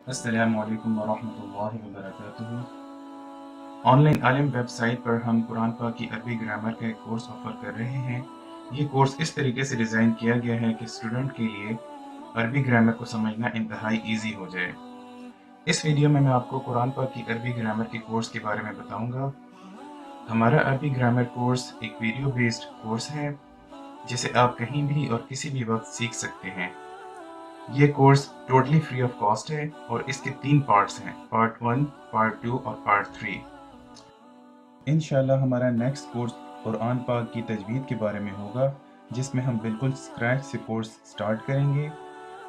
अस्सलामु अलैकुम वरहमतुल्लाहि वबरकातुहू। ऑनलाइन आलिम वेब साइट पर हम कुरान पाक की अरबी ग्रामर का एक कोर्स ऑफर कर रहे हैं। ये कोर्स इस तरीके से डिज़ाइन किया गया है कि स्टूडेंट के लिए अरबी ग्रामर को समझना इंतहाई ईजी हो जाए। इस वीडियो में मैं आपको कुरान पाक की अरबी ग्रामर के कोर्स के बारे में बताऊंगा। हमारा अरबी ग्रामर कोर्स एक वीडियो बेस्ड कोर्स है जिसे आप कहीं भी और किसी भी वक्त सीख सकते हैं। ये course totally free of cost है और इसके 3 पार्ट्स हैं, पार्ट 1, पार्ट 2 और पार्ट 3। इंशाल्लाह हमारा नेक्स्ट कोर्स कुरान पाक की तजवीद के बारे में होगा, जिसमें हम बिल्कुल स्क्रैच से कोर्स स्टार्ट करेंगे।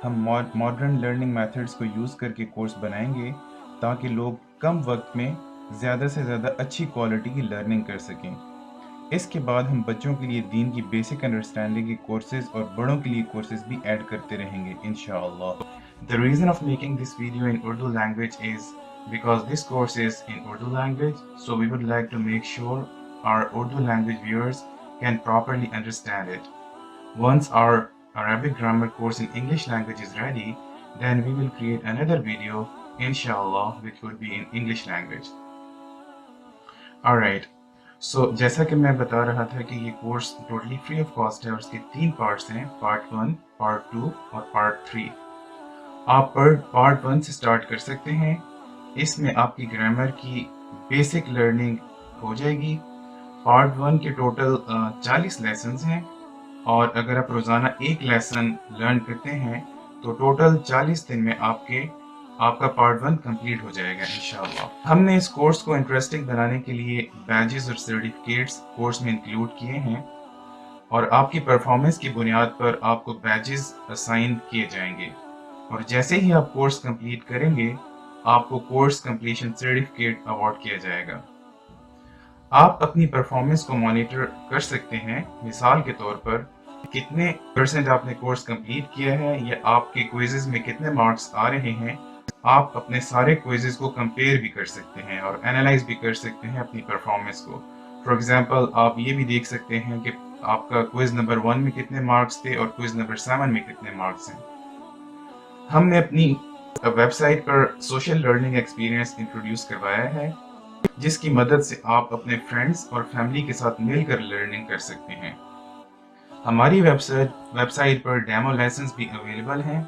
हम मॉडर्न लर्निंग मेथड्स को यूज़ करके कोर्स बनाएंगे ताकि लोग कम वक्त में ज़्यादा से ज़्यादा अच्छी क्वालिटी की लर्निंग कर सकें। इसके बाद हम बच्चों के लिए दीन की बेसिक अंडरस्टैंडिंग के कोर्सेज और बड़ों के लिए कोर्सेज भी ऐड करते रहेंगे इंशाअल्लाह। The reason of making this video in Urdu language is because this course is in Urdu language, so we would like to make sure our Urdu language viewers can properly understand it. Once our Arabic grammar course in English language is ready, then we will create another video inshallah which would be in English language. Alright. सो जैसा कि मैं बता रहा था कि ये course totally free of cost है और इसके 3 पार्ट्स हैं, पार्ट 1, पार्ट 2 और पार्ट 3। आप पार्ट 1 से स्टार्ट कर सकते हैं। इसमें आपकी ग्रामर की बेसिक लर्निंग हो जाएगी। पार्ट 1 के टोटल 40 लेसन्स हैं और अगर आप रोज़ाना एक लेसन लर्न करते हैं तो टोटल 40 दिन में आपका पार्ट 1 कंप्लीट हो जाएगा इंशाअल्लाह। हमने इस कोर्स को इंटरेस्टिंग बनाने के लिए बैजेस और सर्टिफिकेट्स कोर्स में इंक्लूड किए हैं और आपकी परफॉर्मेंस की बुनियाद पर आपको बैजेस असाइन किए जाएंगे और जैसे ही आप कोर्स कंप्लीट करेंगे आपको कोर्स कंप्लीशन सर्टिफिकेट अवार्ड किया जाएगा। आप अपनी परफॉर्मेंस को मॉनिटर कर सकते हैं, मिसाल के तौर पर कितने % आपने कोर्स कंप्लीट किया है या आपके क्विज़ेस में कितने मार्क्स आ रहे हैं। आप अपने सारे क्विज़ेस को कंपेयर भी कर सकते हैं और एनालाइज भी कर सकते हैं अपनी परफॉर्मेंस को। फॉर एग्जांपल आप ये भी देख सकते हैं कि आपका क्विज़ नंबर 1 में कितने मार्क्स थे और क्विज़ नंबर 7 में कितने मार्क्स हैं। हमने अपनी वेबसाइट पर सोशल लर्निंग एक्सपीरियंस इंट्रोड्यूस करवाया है जिसकी मदद से आप अपने फ्रेंड्स और फैमिली के साथ मिलकर लर्निंग कर सकते हैं। हमारी वेबसाइट पर डेमो लेसन्स भी अवेलेबल हैं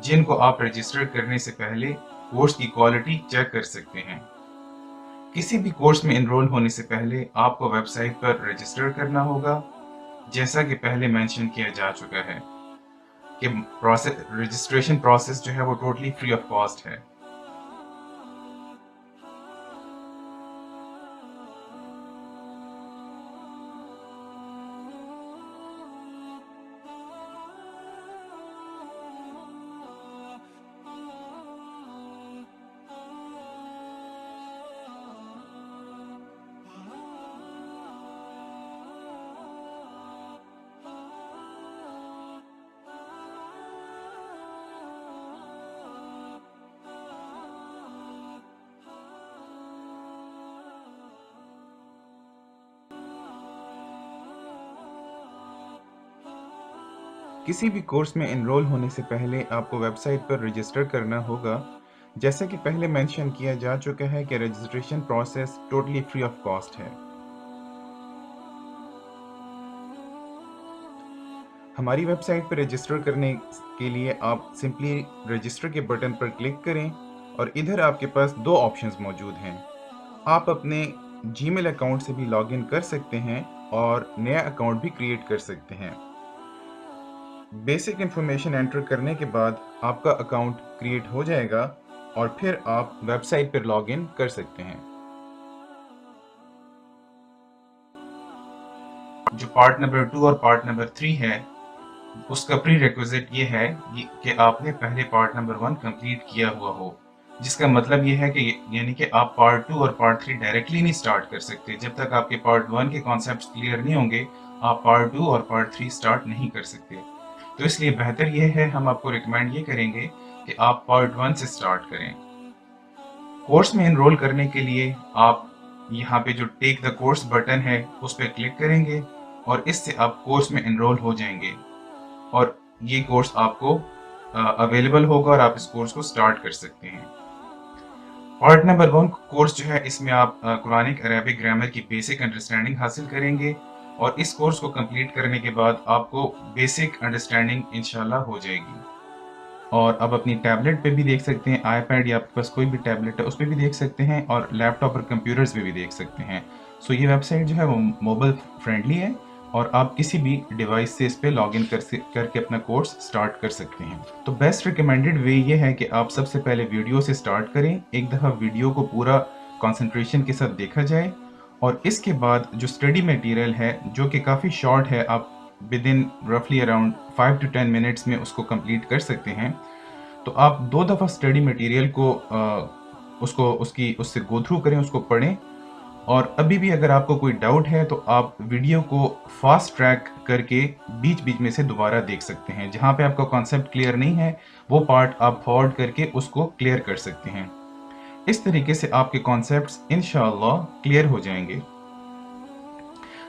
जिनको आप रजिस्टर करने से पहले कोर्स की क्वालिटी चेक कर सकते हैं। किसी भी कोर्स में एनरोल होने से पहले आपको वेबसाइट पर रजिस्टर करना होगा, जैसा कि पहले मेंशन किया जा चुका है कि रजिस्ट्रेशन प्रोसेस जो है वो टोटली फ्री ऑफ कॉस्ट है। किसी भी कोर्स में एनरोल होने से पहले आपको वेबसाइट पर रजिस्टर करना होगा। जैसा कि पहले मेंशन किया जा चुका है कि registration process totally free of cost है। हमारी वेबसाइट पर रजिस्टर करने के लिए आप सिंपली रजिस्टर के बटन पर क्लिक करें और इधर आपके पास 2 ऑप्शंस मौजूद हैं। आप अपने जीमेल अकाउंट से भी लॉगिन कर सकते हैं और नया अकाउंट भी क्रिएट कर सकते हैं। बेसिक इन्फॉर्मेशन एंटर करने के बाद आपका अकाउंट क्रिएट हो जाएगा और फिर आप वेबसाइट पर लॉगिन कर सकते हैं। जो पार्ट नंबर 2 और पार्ट नंबर 3 है उसका प्री रिक्विजिट ये है कि आपने पहले पार्ट नंबर 1 कंप्लीट किया हुआ हो, जिसका मतलब ये है कि यानी कि आप पार्ट 2 और पार्ट 3 डायरेक्टली नहीं स्टार्ट कर सकते। जब तक आपके पार्ट 1 के कॉन्सेप्ट्स क्लियर नहीं होंगे आप पार्ट 2 और पार्ट 3 स्टार्ट नहीं कर सकते। तो इसलिए बेहतर यह है, हम आपको रिकमेंड ये करेंगे कि आप पार्ट 1 से स्टार्ट करें। कोर्स में एनरोल करने के लिए आप यहाँ पे जो टेक द कोर्स बटन है उस पर क्लिक करेंगे और इससे आप कोर्स में एनरोल हो जाएंगे और ये कोर्स आपको अवेलेबल होगा और आप इस कोर्स को स्टार्ट कर सकते हैं। पार्ट नंबर 1 कोर्स जो है, इसमें आप कुरानिक अरबिक ग्रामर की बेसिक अंडरस्टैंडिंग हासिल करेंगे और इस कोर्स को कंप्लीट करने के बाद आपको बेसिक अंडरस्टैंडिंग इंशाल्लाह हो जाएगी। और आप अपनी टैबलेट पे भी देख सकते हैं, आईपैड या आपके पास कोई भी टैबलेट है उस पे भी देख सकते हैं और लैपटॉप और कंप्यूटर्स पे भी देख सकते हैं। सो ये वेबसाइट जो है वो मोबाइल फ्रेंडली है और आप किसी भी डिवाइस से इस पे लॉगिन करके अपना कोर्स स्टार्ट कर सकते हैं। तो बेस्ट रिकमेंडेड वे ये है कि आप सबसे पहले वीडियो से स्टार्ट करें, एक दफ़ा वीडियो को पूरा कंसंट्रेशन के साथ देखा जाए और इसके बाद जो स्टडी मटेरियल है जो कि काफ़ी शॉर्ट है, आप विद इन रफली अराउंड 5 to 10 मिनट्स में उसको कंप्लीट कर सकते हैं। तो आप 2 दफ़ा स्टडी मटेरियल को उससे गो थ्रू करें, उसको पढ़ें और अभी भी अगर आपको कोई डाउट है तो आप वीडियो को फास्ट ट्रैक करके बीच बीच में से दोबारा देख सकते हैं। जहाँ पे आपका कॉन्सेप्ट क्लियर नहीं है वो पार्ट आप फॉरवर्ड करके उसको क्लियर कर सकते हैं। इस तरीके से आपके कॉन्सेप्ट्स इंशाअल्लाह क्लियर हो जाएंगे।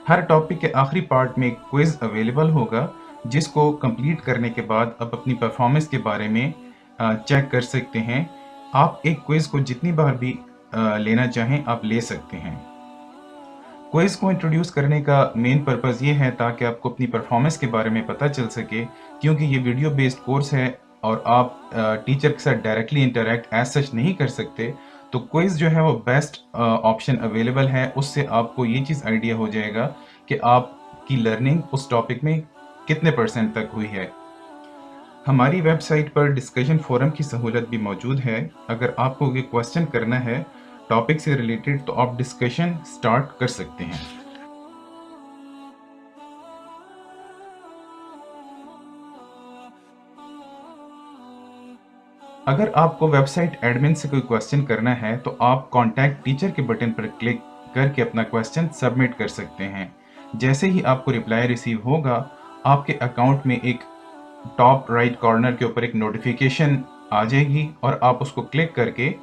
हर टॉपिक के आखिरी पार्ट में एक क्विज अवेलेबल होगा जिसको कंप्लीट करने के बाद आप अपनी परफॉर्मेंस के बारे में चेक कर सकते हैं। आप एक क्विज को जितनी बार भी लेना चाहें आप ले सकते हैं। क्विज को इंट्रोड्यूस करने का मेन पर्पज़ ये है ताकि आपको अपनी परफॉर्मेंस के बारे में पता चल सके, क्योंकि ये वीडियो बेस्ड कोर्स है और आप टीचर के साथ डायरेक्टली इंटरेक्ट एज सच नहीं कर सकते। तो क्विज जो है वो बेस्ट ऑप्शन अवेलेबल है। उससे आपको ये चीज़ आइडिया हो जाएगा कि आपकी लर्निंग उस टॉपिक में कितने % तक हुई है। हमारी वेबसाइट पर डिस्कशन फोरम की सहूलत भी मौजूद है। अगर आपको कोई क्वेश्चन करना है टॉपिक से रिलेटेड तो आप डिस्कशन स्टार्ट कर सकते हैं। अगर आपको वेबसाइट एडमिन से कोई क्वेश्चन करना है तो आप कॉन्टैक्ट टीचर के बटन पर क्लिक करके अपना क्वेश्चन सबमिट कर सकते हैं। जैसे ही आपको रिप्लाई रिसीव होगा, आपके अकाउंट में एक टॉप राइट कॉर्नर के ऊपर एक नोटिफिकेशन आ जाएगी और आप उसको क्लिक करके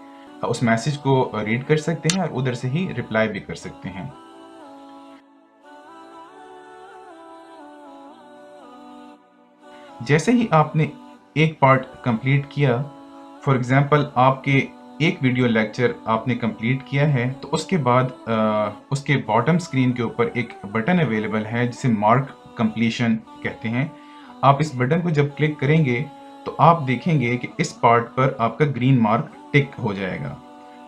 उस मैसेज को रीड कर सकते हैं और उधर से ही रिप्लाई भी कर सकते हैं। जैसे ही आपने एक पार्ट कंप्लीट किया, फॉर एग्जांपल आपके एक वीडियो लेक्चर आपने कंप्लीट किया है, तो उसके बाद उसके बॉटम स्क्रीन के ऊपर एक बटन अवेलेबल है जिसे मार्क कंप्लीशन कहते हैं। आप इस बटन को जब क्लिक करेंगे तो आप देखेंगे कि इस पार्ट पर आपका ग्रीन मार्क टिक हो जाएगा,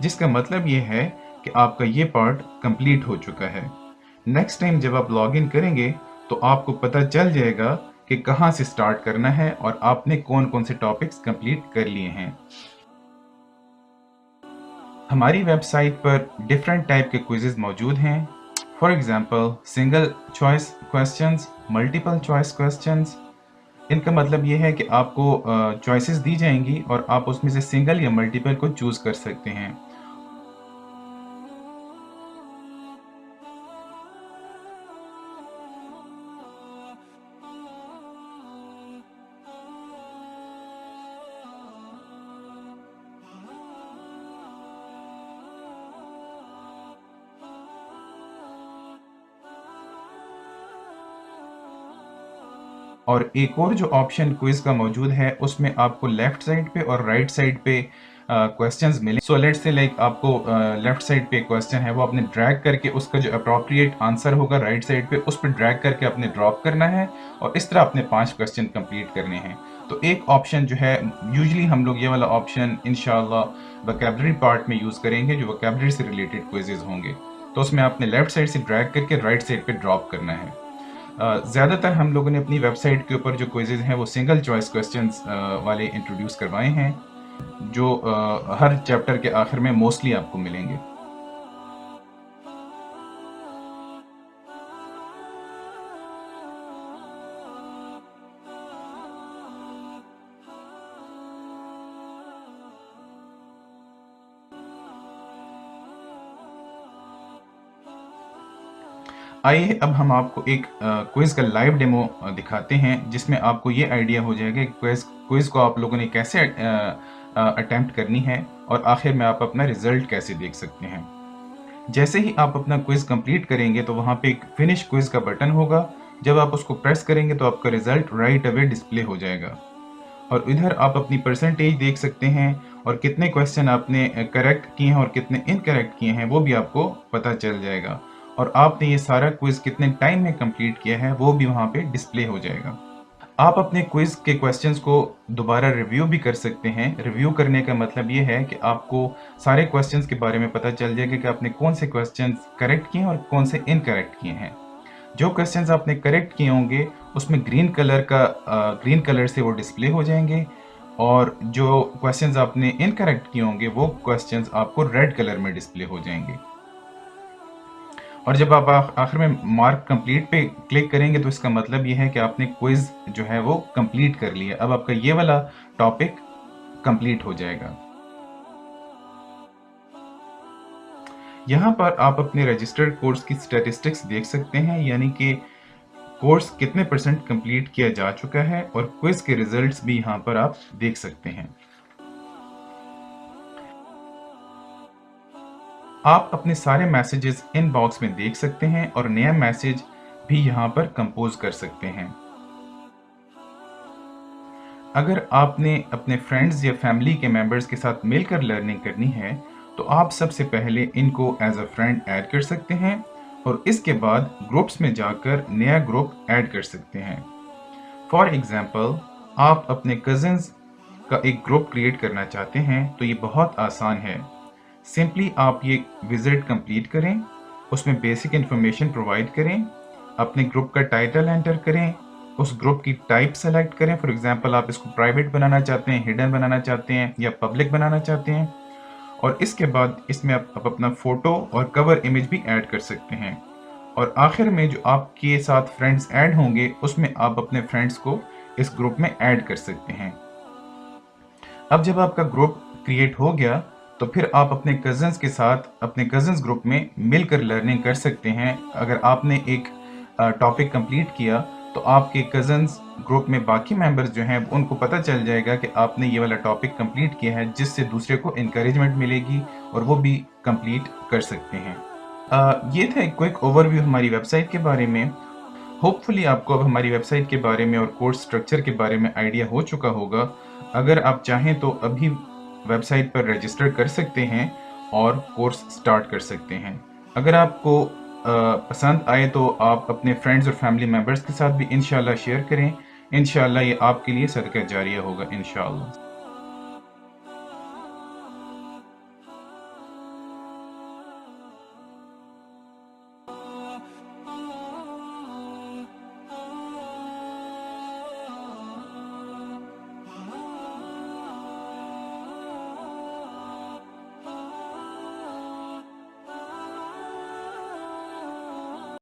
जिसका मतलब ये है कि आपका ये पार्ट कंप्लीट हो चुका है। नेक्स्ट टाइम जब आप लॉगिन करेंगे तो आपको पता चल जाएगा कि कहाँ से स्टार्ट करना है और आपने कौन कौन से टॉपिक्स कंप्लीट कर लिए हैं। हमारी वेबसाइट पर डिफरेंट टाइप के क्विजेज मौजूद हैं। For example single choice questions, multiple choice questions. इनका मतलब ये है कि आपको चॉइसेस दी जाएंगी और आप उसमें से सिंगल या मल्टीपल को चूज कर सकते हैं। और एक और जो ऑप्शन क्विज का मौजूद है उसमें आपको लेफ्ट साइड पे और राइट साइड पे क्वेश्चंस मिले। सो लेट्स से लाइक आपको लेफ्ट साइड पे क्वेश्चन है, वो आपने ड्रैग करके उसका जो अप्रोप्रिएट आंसर होगा राइट साइड पे उस पर ड्रैग करके आपने ड्रॉप करना है और इस तरह आपने 5 क्वेश्चन कंप्लीट करने हैं। तो एक ऑप्शन जो है, यूजली हम लोग ये वाला ऑप्शन इंशाल्लाह वोकैबुलरी पार्ट में यूज़ करेंगे, जो वोकैबुलरी से रिलेटेड क्विजेज होंगे। तो उसमें आपने लेफ्ट साइड से ड्रैग करके राइट साइड पे ड्रॉप करना है। ज़्यादातर हम लोगों ने अपनी वेबसाइट के ऊपर जो क्विजेज हैं वो सिंगल चॉइस क्वेश्चंस वाले इंट्रोड्यूस करवाए हैं, जो हर चैप्टर के आखिर में मोस्टली आपको मिलेंगे। आइए अब हम आपको एक क्विज़ का लाइव डेमो दिखाते हैं, जिसमें आपको ये आइडिया हो जाएगा कि क्विज़ को आप लोगों ने कैसे अटेम्प्ट करनी है और आखिर में आप अपना रिजल्ट कैसे देख सकते हैं। जैसे ही आप अपना क्विज़ कंप्लीट करेंगे तो वहाँ पे एक फिनिश क्विज़ का बटन होगा। जब आप उसको प्रेस करेंगे तो आपका रिजल्ट राइट अवे डिस्प्ले हो जाएगा। और इधर आप अपनी परसेंटेज देख सकते हैं और कितने क्वेश्चन आपने करेक्ट किए हैं और कितने इनकरेक्ट किए हैं वो भी आपको पता चल जाएगा। और आपने ये सारा क्विज कितने टाइम में कंप्लीट किया है वो भी वहाँ पे डिस्प्ले हो जाएगा। आप अपने क्विज के क्वेश्चंस को दोबारा रिव्यू भी कर सकते हैं। रिव्यू करने का मतलब ये है कि आपको सारे क्वेश्चंस के बारे में पता चल जाएगा कि आपने कौन से क्वेश्चंस करेक्ट किए हैं और कौन से इनकरेक्ट किए हैं। जो क्वेश्चंस आपने करेक्ट किए होंगे उसमें ग्रीन कलर से वो डिस्प्ले हो जाएंगे, और जो क्वेश्चंस आपने इनकरेक्ट किए होंगे वो क्वेश्चंस आपको रेड कलर में डिस्प्ले हो जाएंगे। और जब आप आखिर में मार्क कंप्लीट पे क्लिक करेंगे तो इसका मतलब ये है कि आपने क्विज जो है वो कंप्लीट कर लिया। अब आपका ये वाला टॉपिक कंप्लीट हो जाएगा। यहाँ पर आप अपने रजिस्टर्ड कोर्स की स्टैटिस्टिक्स देख सकते हैं, यानी कि कोर्स कितने % कंप्लीट किया जा चुका है, और क्विज के रिजल्ट्स भी यहाँ पर आप देख सकते हैं। आप अपने सारे मैसेजेस इनबॉक्स में देख सकते हैं और नया मैसेज भी यहाँ पर कंपोज कर सकते हैं। अगर आपने अपने फ्रेंड्स या फैमिली के मेंबर्स के साथ मिलकर लर्निंग करनी है तो आप सबसे पहले इनको एज अ फ्रेंड ऐड कर सकते हैं और इसके बाद ग्रुप्स में जाकर नया ग्रुप ऐड कर सकते हैं। फॉर एग्जाम्पल, आप अपने कज़न्स का एक ग्रुप क्रिएट करना चाहते हैं तो ये बहुत आसान है। सिंपली आप ये विजिट कंप्लीट करें, उसमें बेसिक इन्फॉर्मेशन प्रोवाइड करें, अपने ग्रुप का टाइटल एंटर करें, उस ग्रुप की टाइप सेलेक्ट करें। फॉर एग्जांपल, आप इसको प्राइवेट बनाना चाहते हैं, हिडन बनाना चाहते हैं या पब्लिक बनाना चाहते हैं, और इसके बाद इसमें आप अपना फ़ोटो और कवर इमेज भी ऐड कर सकते हैं। और आखिर में जो आपके साथ फ्रेंड्स ऐड होंगे उसमें आप अपने फ्रेंड्स को इस ग्रुप में ऐड कर सकते हैं। अब जब आपका ग्रुप क्रिएट हो गया तो फिर आप अपने कज़न्स के साथ अपने कज़न्स ग्रुप में मिलकर लर्निंग कर सकते हैं। अगर आपने एक टॉपिक कंप्लीट किया तो आपके कज़न्स ग्रुप में बाकी मेंबर्स जो हैं उनको पता चल जाएगा कि आपने ये वाला टॉपिक कंप्लीट किया है, जिससे दूसरे को इनकरेजमेंट मिलेगी और वो भी कंप्लीट कर सकते हैं। ये था एक क्विक ओवरव्यू हमारी वेबसाइट के बारे में। होपफुली आपको अब हमारी वेबसाइट के बारे में और कोर्स स्ट्रक्चर के बारे में आइडिया हो चुका होगा। अगर आप चाहें तो अभी वेबसाइट पर रजिस्टर कर सकते हैं और कोर्स स्टार्ट कर सकते हैं। अगर आपको पसंद आए तो आप अपने फ्रेंड्स और फैमिली मेम्बर्स के साथ भी इंशाल्लाह शेयर करें। इंशाल्लाह ये आपके लिए सदका जारिया होगा इंशाल्लाह।